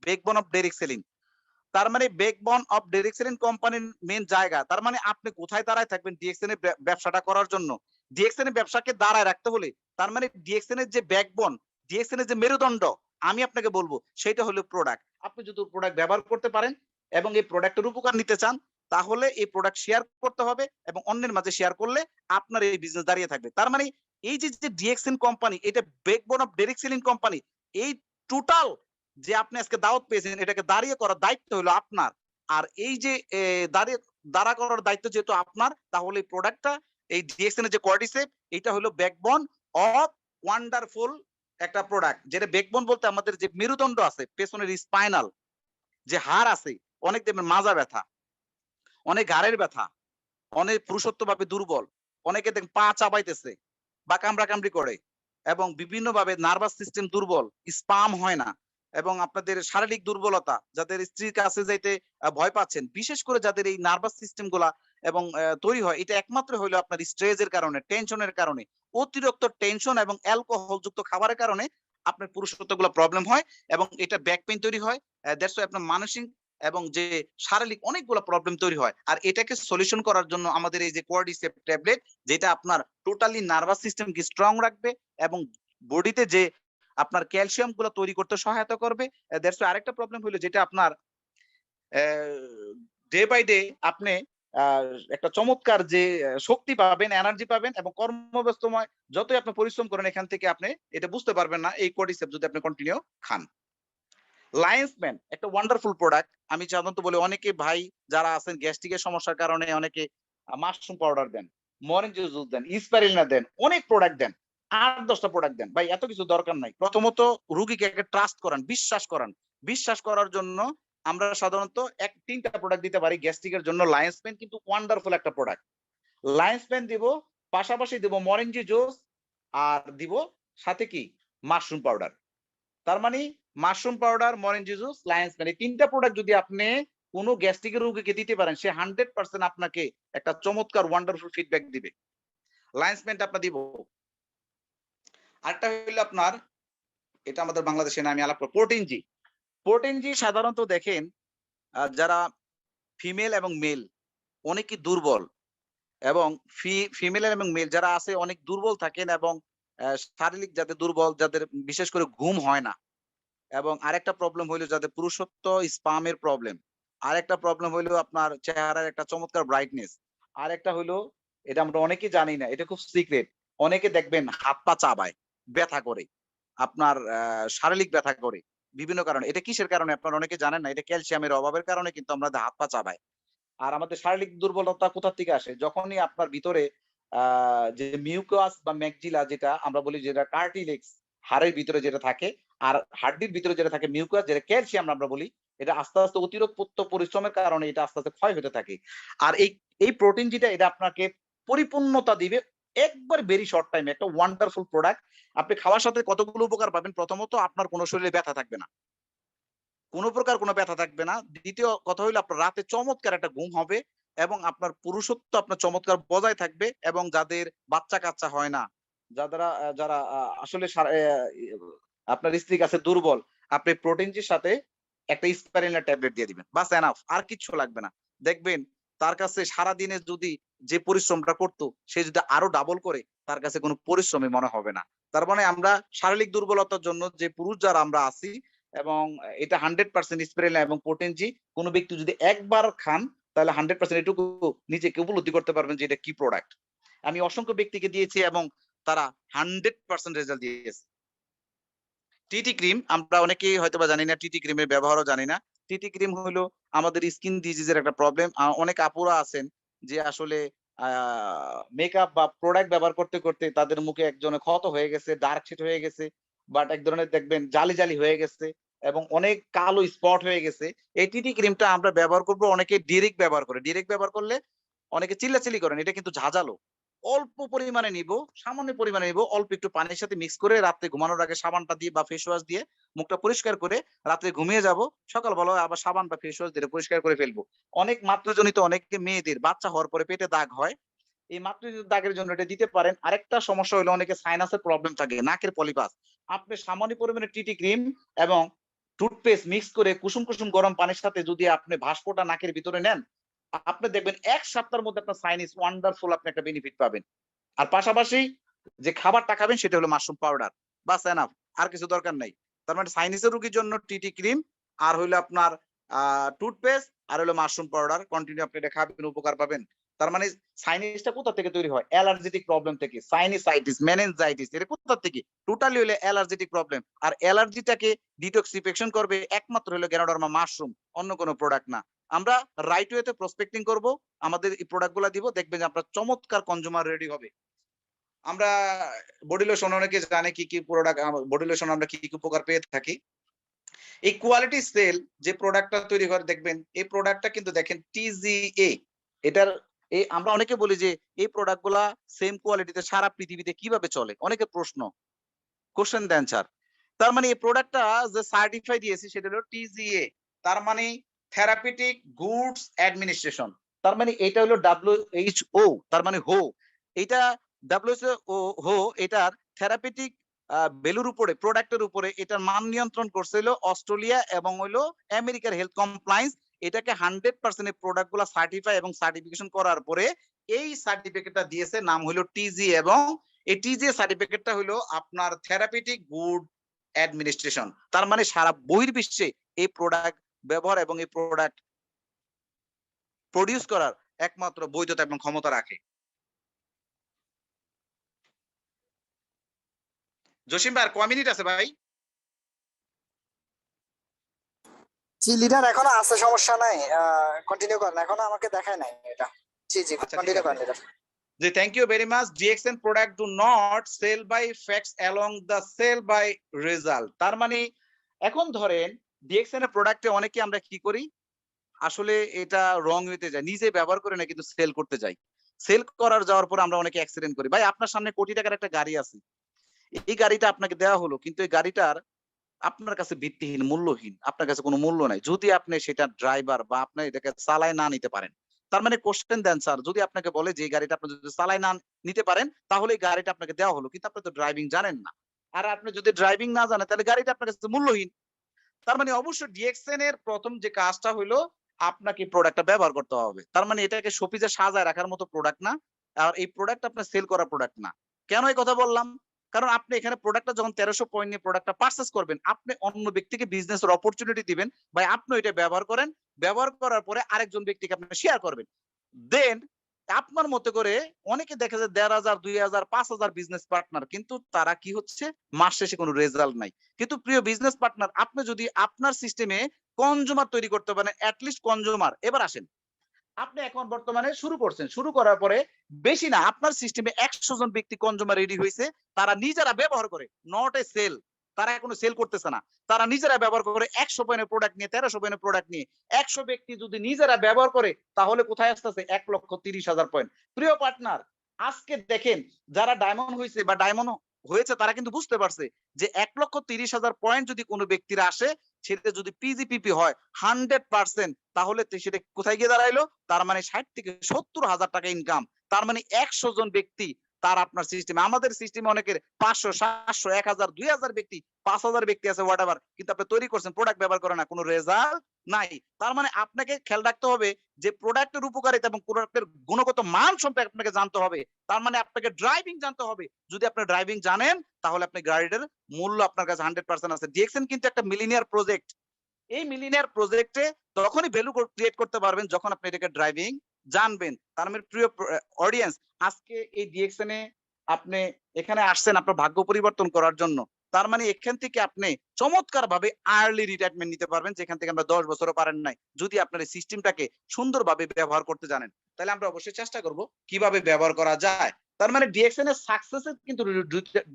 ব্যাকবোন অফ ডেরেক্সিলিন। তার মানে ব্যাকবোন অফ ডেরেক্সিলিন কোম্পানির মেইন জায়গা। তার মানে আপনি কোথায় দাঁড়ায় থাকবেন ডিএক্সএন এর ব্যবসাটা করার জন্য? ডিএক্সএন এর ব্যবসাকে দাঁড়ায় রাখতে হলে তার মানে ডিএক্সএন এর যে ব্যাকবোন, ডিএক্সএন এর যে মেরুদণ্ড, আমি আপনাকে বলবো সেটা হলো প্রোডাক্ট। আপনি যদি প্রোডাক্ট ব্যবহার করতে পারেন এবং এই প্রোডাক্টের উপকার নিতে চান, তাহলে এই প্রোডাক্ট শেয়ার করতে হবে এবং অন্যের মাঝে শেয়ার করলে আপনার এই বিজনেস দাঁড়িয়ে থাকবে। তার মানে এই যে ডিএক্সএন কোম্পানি, এটা ব্যাকবোন অফ ডেরেক্সিলিন কোম্পানি, এই টোটাল যে আপনি আজকে দাওয়াত পেয়েছেন, এটাকে দাঁড়িয়ে করার দায়িত্ব হলো আপনার। আর এই যে দাঁড়া করার দায়িত্ব যেহেতু আপনার, তাহলে এই প্রোডাক্টটা, এই ডিএক্সএন এর যে কর্ডিসেপ, এটা হলো ব্যাকবোন অফ ওয়ান্ডারফুল একটা প্রোডাক্ট। যেটা ব্যাকবোন বলতে আমাদের যে মেরুদণ্ড আছে, পেছনের স্পাইনাল যে হাড় আছে, অনেক দেখবেন মাজা ব্যথা, অনেক ঘাড়ের ব্যথা, অনেক পুরুষত্বভাবে দুর্বল, অনেকে দেখেন পা চাবাইতেছে বা কামড়াকামড়ি করে এবং বিভিন্নভাবে নার্ভাস সিস্টেম দুর্বল, স্পাম হয় না এবং আপনাদের শারীরিক দুর্বলতা, যাদের স্ত্রীর কাছে যাইতে ভয় পাচ্ছেন, বিশেষ করে যাদের এই নার্ভাস সিস্টেম গুলা এবং তৈরি হয়, এটা একমাত্র হইলো আপনার স্ট্রেসের কারণে, টেনশনের কারণে, অতিরিক্ত টেনশন এবং অ্যালকোহল যুক্ত খাবারের কারণে আপনার পুরুষত্বগুলো প্রবলেম হয় এবং এটা ব্যাক পেইন তৈরি হয়। দ্যাটস ওয়াই আপনার মানসিক এবং যে শারীরিক অনেকগুলো প্রবলেম তৈরি হয়। আর এটাকে সলিউশন করার জন্য আমাদের এই যে কোয়ার্ডিসেপ ট্যাবলেট, যেটা আপনার টোটালি নার্ভাস সিস্টেমকে স্ট্রং রাখবে এবং বডিতে যে আপনার ক্যালসিয়াম গুলো তৈরি করতে সহায়তা করবে। দ্যাটস ওয়াই আরেকটা প্রবলেম হলো যেটা আপনার ডে বাই ডে আপনি আ একটা চমৎকার যে শক্তি পাবেন, এনার্জি পাবেন এবং কর্মব্যস্তময় যতই আপনি পরিশ্রম করেন, এখান থেকে আপনি এটা বুঝতে পারবেন না এই কোয়ার্ডিসেপ যদি আপনি কন্টিনিউ খান। লায়ন্স ম্যান একটা ওয়ান্ডারফুল প্রোডাক্ট। আমি সাধারণত বলি, অনেকে ভাই যারা আছেন গ্যাস্ট্রিকের সমস্যার কারণে অনেকে মাশরুম পাউডার দেন, মরেঞ্জি জুস দেন, স্পাইরুলিনা দেন, অনেক প্রোডাক্ট দেন। ৮-১০ টা প্রোডাক্ট দেন। ভাই এত কিছু দরকার নাই। প্রথমত রোগীকে আগে ট্রাস্ট করান, বিশ্বাস করান। বিশ্বাস করার জন্য আমরা সাধারণত ৩ টা প্রোডাক্ট দিতে পারি। গ্যাস্ট্রিকের জন্য লায়ন্স ম্যান কিন্তু ওয়ান্ডারফুল একটা প্রোডাক্ট। লায়ন্স ম্যান দিব, পাশাপাশি দিব মরেঞ্জি জুস আর দিব সাথে কি মাশরুম পাউডার। তার মানে মাশরুম পাউডার, মরেঞ্জি জুস, লায়ন্স ম্যান, এই ৩ টা প্রোডাক্ট যদি আপনি কোন গ্যাস্ট্রিকের রোগীকে দিতে পারেন, সে 100% আপনাকে একটা চমৎকার ওয়ান্ডারফুল ফিডব্যাক দিবে। লায়ন্স ম্যানটা আপনার দিব। আরেকটা হইলো আপনার, এটা আমাদের বাংলাদেশে না, আমি আলাপ করব প্রোটিন জি। প্রোটিন জি সাধারণত দেখেন যারা ফিমেল এবং মেল অনেকেই দুর্বল এবং ফিমেল এবং মেল যারা আছে অনেক দুর্বল থাকেন এবং শারীরিক যাদের দুর্বল, যাদের বিশেষ করে ঘুম হয় না এবং আরেকটা প্রবলেম হইলো যাদের পুরুষত্ব, স্পামের প্রবলেম। আরেকটা প্রবলেম হইলো আপনার চেহারার একটা চমৎকার ব্রাইটনেস। আরেকটা হইলো, এটা আমরা অনেকেই জানি না, এটা খুব সিক্রেট। অনেকে দেখবেন হাত পা চাবায়, ব্যথা করে। আপনার শারীরিক ব্যথা করে বিভিন্ন কারণে। এটা কিসের কারণে আপনারা অনেকে জানেন না। এটা ক্যালসিয়ামের অভাবের কারণে কিন্তু আমাদের হাত পা চাবায়। আর আমাদের শারীরিক দুর্বলতা কোথা থেকে আসে? যখনই আপনার ভিতরে আ যে মিউকাস বা ম্যাকজিলা, যেটা আমরা বলি, যেটা কার্টিলেক্স, হাড়ের ভিতরে যেটা থাকে, আর হাড্ডির ভিতরে যেটা থাকে মিউকাস, যেটা ক্যালসিয়াম আমরা বলি, এটা আস্তে, আস্তে অতিরিক্ত পরিশ্রমের কারণে এটা আস্তে, আস্তে ক্ষয় হতে থাকে। আর এই প্রোটিন যেটা, এটা আপনাকে পরিপূর্ণতা দিবে একবার ভেরি শর্ট টাইমে একটা ওয়ান্ডারফুল প্রোডাক্ট। আপনি খাওয়ার সাথে কতগুলো উপকার পাবেন? প্রথমত আপনার কোনো শরীরে ব্যথা থাকবে না। কোন প্রকার কোনো ব্যথা থাকবে না। দ্বিতীয় কথা হইলো আপনার রাতে চমৎকার একটা ঘুম হবে এবং আপনার পুরুষত্ব আপনার চমৎকার বজায় থাকবে এবং যাদের বাচ্চা-কাচ্চা হয় না, যারা আসলে আপনার স্ত্রীর কাছে দুর্বল, আপনি প্রোটিনজির সাথে একটা স্পাইরুলিনা ট্যাবলেট দিয়ে দিবেন। বাস এনাফ আর কিচ্ছু লাগবে না। দেখবেন তার কাছে সারাদিনে যদি যে পরিশ্রমটা করত, সে যদি আরো ডাবল করে, তার কাছে কোনো পরিশ্রমই মনে হবে না। তার মানে আমরা শারীরিক দুর্বলতার জন্য যে পুরুষ যারা আমরা আছি এবং এটা 100% স্পিরুলিনা এবং পটেনজি কোন ব্যক্তি যদি একবার খান তাহলে 100% এটুকু নিজেকে উপলব্ধি করতে পারবেন যে এটা কি প্রোডাক্ট। আমি অসংখ্য ব্যক্তিকে দিয়েছি এবং তারা 100% রেজাল্ট দিয়েছে। টিটি ক্রিম আমরা অনেকেই হয়তোবা জানি না, টিটি ক্রিমের ব্যবহারও জানি না। টিটি ক্রিম হলো আমাদের স্কিন ডিজিজের একটা প্রবলেম। অনেক আপুরা আছেন যে আসলে আ মেকআপ বা প্রোডাক্ট ব্যবহার করতে, করতে তাদের মুখে এক ধরনের ক্ষত হয়ে গেছে, ডার্ক শেড হয়ে গেছে, বাট এক ধরনের দেখবেন জালি, জালি হয়ে গেছে এবং অনেক কালো স্পট হয়ে গেছে। এই টিটি ক্রিমটা আমরা ব্যবহার করব, অনেকে ডিরেক্ট ব্যবহার করে। ডিরেক্ট ব্যবহার করলে অনেকে চিল্লাচিল্লি করেন। এটা কিন্তু ঝাঁঝালো। অল্প পরিমাণে নিবো, সামান্য পরিমাণে নিবো। অল্প একটু পানির সাথে মিক্স করে রাত্রে ঘুমানোর আগে সাবানটা দিয়ে বা ফেস ওয়াশ দিয়ে মুখটা পরিষ্কার করে রাত্রে ঘুমিয়ে যাবো। সকালবেলা আবার সাবান বা ফেস ওয়াশ দিয়ে পরিষ্কার করে ফেলবো। অনেক মাত্রজনিত অনেক মেয়েদের বাচ্চা হওয়ার পরে পেটে দাগ হয়। এই মাত্রজনিত দাগের জন্য এটা দিতে পারেন। আরেকটা সমস্যা হলো অনেকে সাইনাসের প্রবলেম থাকে, নাকের পলিপাস। আপনি সামান্য পরিমাণে টিটি ক্রিম এবং টুথপেস্ট মিক্স করে কুসুম, কুসুম গরম পানির সাথে যদি আপনি ভাঁজফোঁটা নাকের ভিতরে নেন, আপনি দেখবেন ১ সপ্তাহের মধ্যে আপনার সাইনাস ওয়ান্ডারফুল আপনি একটা বেনিফিট পাবেন। আর পাশাপাশি যে খাবারটা খাবেন সেটা হলো মাশরুম পাউডার। বাস এনাফ। আর কিছু দরকার নাই। তার মানে সাইনাসের রোগীর জন্য টিটি ক্রিম আর হইলো আপনার আ টুথপেস্ট আর হইলো মাশরুম পাউডার কন্টিনিউ আপনি এটা খাবেন, উপকার পাবেন। তার মানে সাইনাসটা কোথা থেকে তৈরি হয়? অ্যালার্জেটিক প্রবলেম থেকে। সাইনাসাইটিস, মেনিনজাইটিস এটা কোথা থেকে? টোটালি হইলো অ্যালার্জেটিক প্রবলেম। আর অ্যালার্জিটাকে ডিটক্সিফিকেশন করবে একমাত্র হইলো গ্যানোডার্মা মাশরুম, অন্য কোনো প্রোডাক্ট না। আমরা রাইট ওয়েতে প্রসপেক্টিং করব। আমাদের এই প্রোডাক্ট গুলা দিব। দেখবেন যে আপনার চমৎকার কনজিউমার রেডি হবে। আমরা বডি লোশন অনেকে জানে কি, কি প্রোডাক্ট বডি লোশন আমরা কি, কি উপকার পেয়ে থাকি। এই কোয়ালিটি সেল যে প্রোডাক্টটা তৈরি করে দেখবেন, এই প্রোডাক্টটা কিন্তু দেখেন TGA এটার আমরা অনেকে বলি যে এই প্রোডাক্ট গুলা সেম কোয়ালিটিতে সারা পৃথিবীতে কিভাবে চলে? অনেকের প্রশ্ন। Question the answer. তার মানে এই প্রোডাক্টটা যে সার্টিফাই দিয়েছি সেটা হলো TGA। তার মানে থেরাপিউটিক গুডস অ্যাডমিনিস্ট্রেশন। তার মানে এটা হলো WHO, তার মানে হো। এইটা WHO এটার থেরাপিউটিক ভ্যালুর উপরে প্রোডাক্টের উপরে এটার মান নিয়ন্ত্রণ করছে হলো অস্ট্রেলিয়া এবং হইলো আমেরিকার হেলথ কমপ্লায়েন্স। এটাকে 100% এই প্রোডাক্ট গুলা সার্টিফাই এবং সার্টিফিকেশন করার পরে এই সার্টিফিকেটটা দিয়েছে, নাম হইলো TGA এবং এই TGA সার্টিফিকেটটা হইলো আপনার থেরাপিউটিক গুড অ্যাডমিনিস্ট্রেশন। তার মানে সারা বহির্বিশ্বে এই প্রোডাক্ট ব্যবহার এবং এই প্রোডাক্ট প্রোডিউস করার একমাত্র বৈধতা এবং ক্ষমতা রাখে। জসিম ভাই আর কয় মিনিট আছে ভাই? জি লিডার এখনো আছে, সমস্যা নাই, কন্টিনিউ করেন, এখনো আমাকে দেখায় নাই এটা। জি জি আচ্ছা ঠিক কন্টিনিউ আছে। করেন লিডার। জি thank you very much. DXN product do not sell by facts along the sell by result. তার মানে এখন ধরেন DXN এর প্রোডাক্টে অনেকে আমরা কি করি? আসলে এটা রং হইতে যায়। নিজে ব্যবহার করে না কিন্তু সেল করতে যাই। সেল করার যাওয়ার পর আমরা অনেকে অ্যাক্সিডেন্ট করি। ভাই আপনার সামনে কোটি টাকার একটা গাড়ি আছে। এই গাড়িটা আপনাকে দেওয়া হলো কিন্তু এই গাড়িটার আপনার কাছে ভিত্তিহীন, মূল্যহীন। আপনার কাছে কোনো মূল্য নাই। যদি আপনি সেটার ড্রাইভার বা আপনি এটাকে চালায় না নিতে পারেন। তার মানে কোয়েশ্চেন দ্য অ্যানসার। যদি আপনাকে বলে যে এই গাড়িটা আপনি যদি চালায় না নিতে পারেন তাহলে এই গাড়িটা আপনাকে দেওয়া হলো। কিন্তু আপনি তো ড্রাইভিং জানেন না। আর আপনি যদি ড্রাইভিং না জানেন তাহলে গাড়িটা আপনার কাছে মূল্যহীন। তার মানে অবশ্যই DXN এর ১ম যে কাজটা হইলো আপনাকে প্রোডাক্টটা ব্যবহার করতে হবে। তার মানে এটাকে শোপিজে সাজায় রাখার মতো প্রোডাক্ট না। আর এই প্রোডাক্ট আপনার সেল করা প্রোডাক্ট না। কেন এই কথা বললাম? কারণ আপনি এখানে প্রোডাক্টটা যখন ১৩০০ পয়েন্ট নিয়ে প্রোডাক্টটা পারচেজ করবেন, আপনি অন্য ব্যক্তিকে বিজনেসের অপরচুনিটি দিবেন। ভাই আপনি এটা ব্যবহার করেন। ব্যবহার করার পরে আরেকজন ব্যক্তিকে আপনি শেয়ার করবেন। দেন আপনার মতো করে অনেকে দেখা যায় ১,৫০০, ২,০০০, ৫,০০০ বিজনেস পার্টনার কিন্তু তারা কি হচ্ছে মাস শেষে কোনো রেজাল্ট নাই। কিন্তু প্রিয় বিজনেস পার্টনার আপনি যদি আপনার সিস্টেমে কনজিউমার তৈরি করতে পারেন, এট লিস্ট কনজিউমার এবার আসেন। আপনি এখন বর্তমানে শুরু করছেন। শুরু করার পরে বেশি না আপনার সিস্টেমে ১০০ জন ব্যক্তি কনজিউমার রেডি হইছে। তারা নিজেরা ব্যবহার করে, নট এ সেল। তারা এখনো সেল করতেছে না। তারা নিজেরা ব্যবহার করে ১০০ পয়েন্টের প্রোডাক্ট নিয়ে ১৩০০ পয়েন্টের প্রোডাক্ট নিয়ে ১০০ ব্যক্তি যদি নিজেরা ব্যবহার করে তাহলে কোথায় আসতেছে ১,৩০,০০০ পয়েন্ট। প্রিয় পার্টনার আজকে দেখেন যারা ডায়মন্ড হয়েছে বা ডায়মন্ড হয়েছে তারা কিন্তু বুঝতে পারছে যে 1,30,000 পয়েন্ট যদি কোনো ব্যক্তির আসে, সেটা যদি পিজিপিপি হয় 100%, তাহলে সেটা কোথায় গিয়ে দাঁড়াইলো? তার মানে 60 থেকে 70,000 টাকা ইনকাম। তার মানে 100 জন ব্যক্তি তার আপনার সিস্টেমে, আমাদের সিস্টেমে অনেকের 500, 700, 1000, 2000 ব্যক্তি, 5000 ব্যক্তি আছে হোয়াটএভার, কিন্তু আপনি তৈরি করছেন, প্রোডাক্ট ব্যবহার করে না, কোনো রেজাল্ট নাই। তার মানে আপনাকে খেয়াল রাখতে হবে যে প্রোডাক্টের উপকারিতা এবং প্রোডাক্টের গুণগত মান সম্পর্কে আপনাকে জানতে হবে। তার মানে আপনাকে ড্রাইভিং জানতে হবে। যদি আপনি ড্রাইভিং জানেন তাহলে আপনি গাড়িটার মূল্য আপনার কাছে 100% আছে। ডিএক্সএন কিন্তু একটা মিলিনিয়ার প্রজেক্ট। এই মিলিনিয়ার প্রজেক্টে তখনই ভ্যালু ক্রিয়েট করতে পারবেন যখন আপনি এটাকে ড্রাইভিং জানবেন। তার মানে প্রিয় অডিয়েন্স, আজকে এই ডিএক্সএন এ আপনি এখানে আসছেন আপনার ভাগ্য পরিবর্তন করার জন্য। তার মানে এখান থেকে আপনি চমৎকারভাবে আর্লি রিটায়ারমেন্ট নিতে পারবেন, যেখান থেকে আমরা 10 বছরও পারেন নাই। যদি আপনার এই সিস্টেমটাকে সুন্দরভাবে ব্যবহার করতে জানেন। তাহলে আমরা অবশ্যই চেষ্টা করব কিভাবে ব্যবহার করা যায়। তার মানে ডিএক্সএন এর সাকসেস এর কিন্তু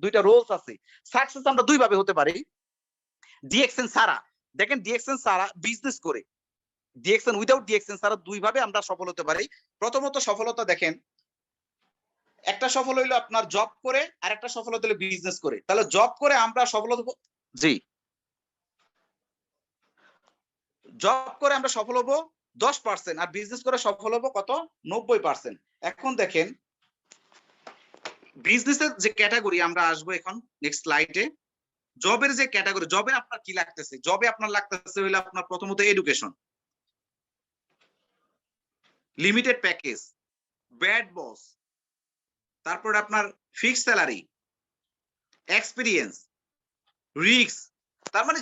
দুইটা রোলস আছে। সাকসেস আমরা দুই ভাবে হতে পারি। ডিএক্সএন ছাড়া, দেখেন ডিএক্সএন ছাড়া বিজনেস করে, ডিএক্সএন উইদাউট ডিএক্সএন ছাড়া দুই ভাবে আমরা সফল হতে পারি। প্রথমত সফলতা দেখেন, একটা সফল হইলো আপনার জব করে, আর একটা সফলতা হলো বিজনেস করে। তাহলে জব করে আমরা সফল হব, জি, জব করে আমরা সফল হব 10%, আর বিজনেস করে সফল হব কত? 90%। এখন দেখেন বিজনেসের যে ক্যাটাগরি, আমরা আসবো এখন নেক্সট স্লাইডে। জবের যে ক্যাটাগরি, জবে আপনার কি লাগতেছে? জবে আপনার লাগতেছে হইলো আপনার প্রথমত এডুকেশন, লিমিটেড প্যাকেজ, ব্যাড বস, তারপর আপনার ফিক্সড স্যালারি, এক্সপেরিয়েন্স, রিস্ক। তার মানে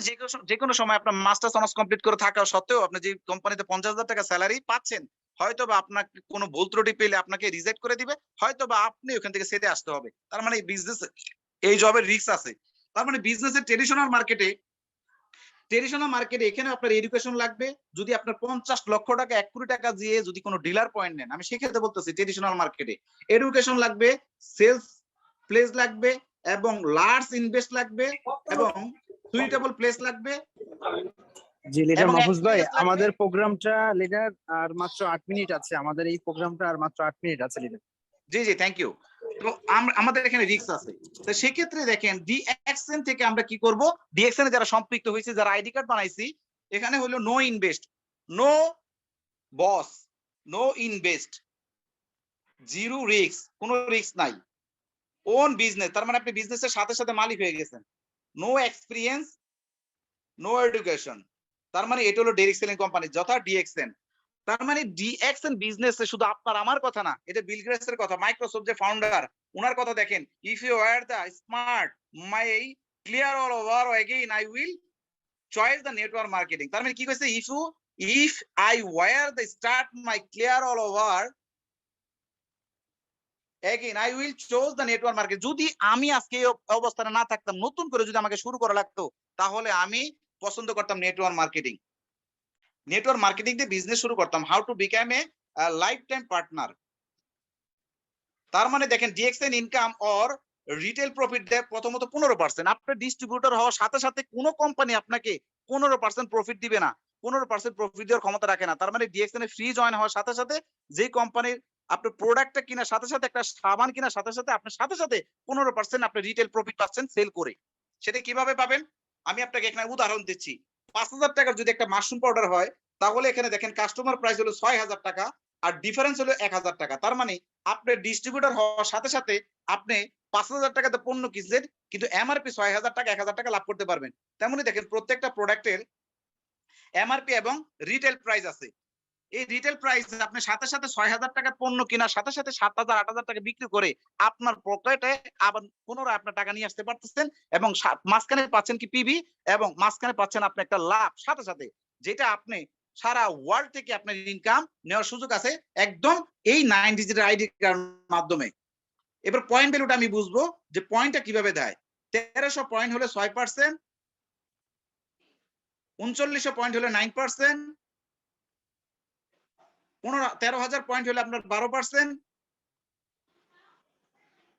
যে কোনো সময় আপনার মাস্টার্স অনার্স কমপ্লিট করে থাকা সত্ত্বেও আপনি যে কোম্পানিতে 50,000 টাকা স্যালারি পাচ্ছেন, হয়তো বা আপনাকে কোনো ভুল ত্রুটি পেলে আপনাকে রিজেক্ট করে দিবে, হয়তো বা আপনি ওখান থেকে সেটে আসতে হবে। তার মানে বিজনেস, এই জবের রিস্ক আছে। তার মানে বিজনেসের ট্রেডিশনাল মার্কেটে এখানে আপনার এডুকেশন লাগবে। যদি আপনার 50 লক্ষ টাকা 1 কোটি টাকা দিয়ে যদি কোনো ডিলার পয়েন্ট নেন, আমি সেক্ষেত্রে বলতেছি ট্রেডিশনাল মার্কেটে এডুকেশন লাগবে, সেলস প্লেস লাগবে, এবং লার্জ ইনভেস্ট লাগবে, এবং সুইটেবল প্লেস লাগবে, জি লিডার এবং মাহফুজ ভাই, এক্সপেরিয়েন্স লাগবে। আমাদের প্রোগ্রামটা লিডার আর মাত্র 8 মিনিট আছে। আমাদের এই প্রোগ্রামটা আর মাত্র 8 মিনিট আছে লিডার। জি জি, থ্যাংক ইউ। তো আমাদের এখানে রিস্ক আছে। তো সেক্ষেত্রে দেখেন ডিএক্সএন থেকে আমরা কি করব? ডিএক্সএন এ যারা সম্পৃক্ত হয়েছে, যারা আইডি কার্ড বানাইছি, এখানে হলো no invest, no boss, no invest, zero risk, কোনো রিস্ক নাই, ওন বিজনেস। তার মানে আপনি বিজনেসের সাথে সাথে মালিক হয়ে গেছেন। No experience, no education. তার মানে এটা হলো ডাইরেক্ট সেলিং কোম্পানি যথা ডিএক্সএন। তার মানে ডিএক্সএন বিজনেস শুধু আপনার আমার কথা না, এটা বিল গেটস এর কথা, মাইক্রোসফট যে ফাউন্ডার, ওনার কথা দেখেন, if you are the smart my clear all over again I will choice the network marketing. তার মানে কি কইছে? If I were the start my clear all over again I will choose the network market. যদি আমি আজকে এই অবস্থানে না থাকতাম, নতুন করে যদি আমাকে শুরু করা লাগতো, তাহলে আমি পছন্দ করতাম নেটওয়ার্ক মার্কেটিং। নেটওয়ার্ক মার্কেটিং দিয়ে বিজনেস শুরু করতাম। How to become a life time partner. তার মানে দেখেন DXN income or retail profit দেয় প্রথমত 15%। আপনার ডিস্ট্রিবিউটর হওয়ার সাথে সাথে কোনো কোম্পানি আপনাকে 15% প্রফিট দিবে না, 15% প্রফিট দেওয়ার ক্ষমতা রাখে না। তার মানে ডিএক্সএন এ ফ্রি জয়েন হওয়ার সাথে সাথে যে কোম্পানির আপনার প্রোডাক্টটা কিনার সাথে সাথে, একটা সাবান কেনার সাথে সাথে আপনার সাথে সাথে 15% আপনি রিটেল প্রফিট পাচ্ছেন সেল করে। সেটা কিভাবে পাবেন? আমি আপনাকে এখানে উদাহরণ দিচ্ছি। 5,000 টাকার যদি একটা মাশরুম পাউডার হয়, তাহলে এখানে দেখেন কাস্টমার প্রাইস হলো 6,000 টাকা, আর ডিফারেন্স হলো 1,000 টাকা। তার মানে আপনার ডিস্ট্রিবিউটর হওয়ার সাথে সাথে আপনি 5,000 টাকাতে পণ্য কিনছেন, কিন্তু এমআরপি 6,000 টাকা, 1,000 টাকা লাভ করতে পারবেন। তেমনি দেখেন প্রত্যেকটা প্রোডাক্টের এমআরপি এবং রিটেল প্রাইস আছে। এই রিটেল প্রাইস আপনি সাথে সাথে 6,000 টাকার পণ্য কেনার সাথে সাথে 7,000 8,000 টাকা বিক্রি করে আপনার পকেটে আবার পুনরায় আপনার টাকা নিয়ে আসতে পারতেছেন, এবং মাঝখানে পাচ্ছেন কি পিবি, এবং মাঝখানে পাচ্ছেন আপনি একটা লাভ সাথে সাথে, যেটা আপনি সারা ওয়ার্ল্ড থেকে আপনার ইনকাম নেওয়ার সুযোগ আছে একদম এই 9 ডিজিটের আইডি কার্ড মাধ্যমে। এবার পয়েন্ট ভ্যালুটা আমি বুঝবো যে পয়েন্টটা কিভাবে দেয়। 1300 পয়েন্ট হলে 6%, 3900 পয়েন্ট হলে 9%, 13,000 পয়েন্ট হলে আপনার 12%,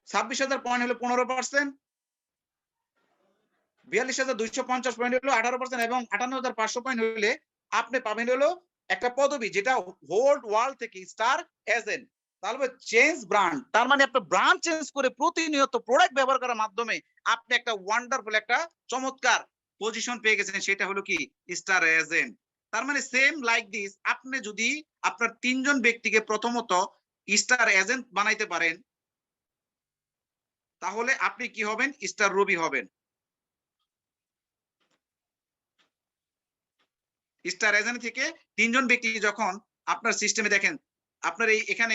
26,000 পয়েন্ট হলে 15%, 42,250 পয়েন্ট হলো 18%, এবং 58,500 পয়েন্ট হলে আপনি পাবেন হলো একটা পদবি, যেটা হোল ওয়ার্ল্ড থেকে স্টার এজেন্ট। তাহলে চেঞ্জ ব্র্যান্ড, তার মানে আপনার ব্র্যান্ড চেঞ্জ করে প্রতিনিয়ত প্রোডাক্ট ব্যবহার করার মাধ্যমে আপনি একটা ওয়ান্ডারফুল একটা চমৎকার পজিশন পেয়ে গেছেন, সেটা হলো কি স্টার এজেন্ট। তার মানে সেম লাইক দিস, আপনি যদি আপনার 3 জন ব্যক্তিকে প্রথমত স্টার এজেন্ট বানাইতে পারেন, তাহলে আপনি কি হবেন? স্টার রবি হবেন। স্টার এজেন্ট থেকে 3 জন ব্যক্তি যখন আপনার সিস্টেমে দেখেন, আপনার এই এখানে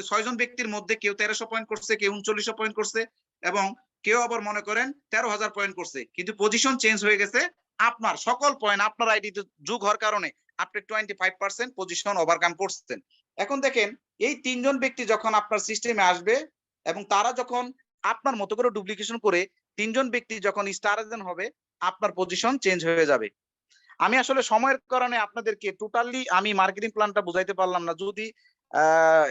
6 জন ব্যক্তির মধ্যে কেউ 1300 পয়েন্ট করছে, কেউ 3900 পয়েন্ট করছে, এবং কেউ আবার মনে করেন 13,000 পয়েন্ট করছে, কিন্তু পজিশন চেঞ্জ হয়ে গেছে। আপনার সকল পয়েন্ট আপনার আইডিতে যোগ হওয়ার কারণে আপনি 25% পজিশন ওভারকাম করছেন। এখন দেখেন, এই 3 জন ব্যক্তি যখন আপনার সিস্টেমে আসবে এবং তারা যখন আপনার মতো করে ডুপ্লিকেশন করে 3 জন ব্যক্তি যখন স্টার এজেন্ট হবে, আপনার পজিশন চেঞ্জ হয়ে যাবে। আমি আসলে সময়ের কারণে আপনাদেরকে টোটালি আমি মার্কেটিং প্ল্যানটা বুঝাইতে পারলাম না। যদি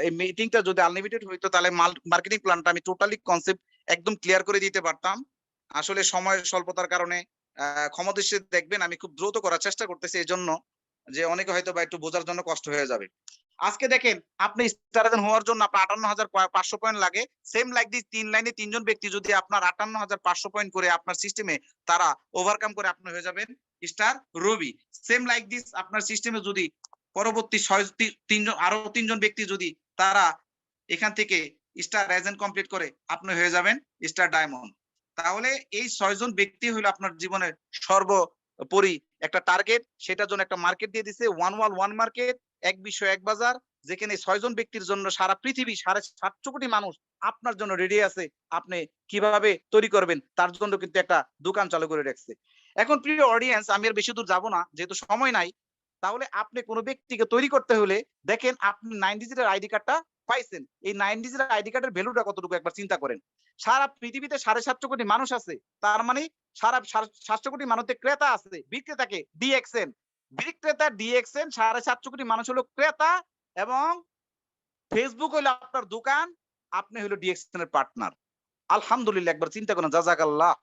এই মিটিংটা যদি আনলিমিটেড হইতো, তাহলে মার্কেটিং প্ল্যানটা আমি টোটালি কনসেপ্ট একদম ক্লিয়ার করে দিতে পারতাম। আসলে সময়ের স্বল্পতার কারণে ক্ষমাদৃষ্টি দেখবেন, আমি খুব দ্রুত করার চেষ্টা করতেছি, এজন্য যে অনেকে হয়তো বা একটু বোঝার জন্য কষ্ট হয়ে যাবে। আজকে দেখেন, আপনি স্টার এজেন্ট হওয়ার জন্য আপনার 58,500 পয়েন্ট লাগে। সেম লাইক দিস 3 লাইনে 3 জন ব্যক্তি যদি আপনার 58,500 পয়েন্ট করে আপনার সিস্টেমে তারা ওভারকাম করে, আপনি হয়ে যাবেন স্টার রবি। সেম লাইক দিস আপনার সিস্টেমে যদি পরবর্তী 3 জন আরো 3 জন ব্যক্তি যদি তারা এখান থেকে স্টার এজেন্ট কমপ্লিট করে, আপনি হয়ে যাবেন স্টার ডায়মন্ড। তাহলে এই 6 জন ব্যক্তি হলো আপনার জীবনের সর্বোপরি একটা টার্গেট। সেটার জন্য একটা মার্কেট দিয়ে দিছে, ওয়ান ওয়াল ওয়ান মার্কেট, এক বিশ্ব এক বাজার, যেখানে 6 জন ব্যক্তির জন্য সারা পৃথিবী 750 কোটি মানুষ আপনার জন্য রেডি আছে। আপনি কিভাবে তৈরি করবেন তার জন্য কিন্তু একটা দোকান চালু করে রাখছে। এখন প্রিয় অডিয়েন্স, আমি আর বেশি দূর যাব না যেহেতু সময় নাই। তাহলে আপনি কোনো ব্যক্তিকে তৈরি করতে হলে দেখেন, আপনি 9 ডিজিটের আইডি কার্ডটা পাইছেন, এই 9 ডিজিটের আইডি কার্ডের ভ্যালুটা কতটুকু একবার চিন্তা করেন। সারা পৃথিবীতে 750 কোটি মানুষ আছে, তার মানে সারা 700 কোটি মানুষের ক্রেতা আছে, বিক্রেতাকে ডিএক্সএন, বিক্রেতা ডিএক্সএন, 750 কোটি মানুষ হলো ক্রেতা, এবং ফেসবুক হলো আপনার দোকান, আপনি হলো ডিএক্সএন এর পার্টনার। আলহামদুলিল্লাহ, একবার চিন্তা করেন, জাযাকাল্লাহ।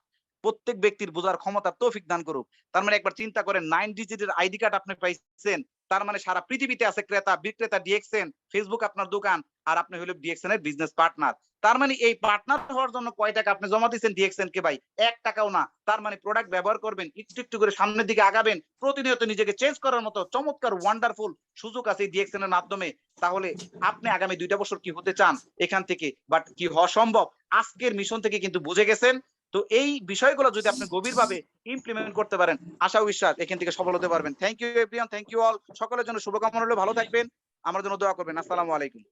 প্রত্যেক ব্যক্তির বোঝার ক্ষমতা তৌফিক দান করুক। তার মানে একবার চিন্তা করেন, 9 ডিজিটের আইডি কার্ড আপনি পাইছেন, তার মানে সারা পৃথিবীতে আছে ক্রেতা বিক্রেতা ডিএক্সএন, ফেসবুক আপনার দোকান, আর আপনি হলো ডিএক্সএন এর বিজনেস পার্টনার। তার মানে এই পার্টনার হওয়ার জন্য কয় টাকা আপনি জমা দিয়েছেন ডিএক্সএন কে ভাই? 1 টাকাও না। তার মানে প্রোডাক্ট ব্যবহার করবেন, একটু একটু করে সামনের দিকে আগাবেন, প্রতিনিয়ত নিজেকে চেঞ্জ করার মতো চমৎকার ওয়ান্ডারফুল সুযোগ আছে এই ডিএক্সএন এর মাধ্যমে। তাহলে আপনি আগামী 2টা বছর কি হতে চান এখান থেকে, বাট কি হওয়া সম্ভব আজকের মিশন থেকে কিন্তু বুঝে গেছেন। তো এই বিষয়গুলো যদি আপনি গভীরভাবে ইমপ্লিমেন্ট করতে পারেন, আশা বিশ্বাস এখান থেকে সফল হতে পারবেন। Thank you everyone, thank you all. সকলের জন্য শুভকামনা রইলো, ভালো থাকবেন, আমার জন্য দোয়া করবেন। আসসালামু আলাইকুম।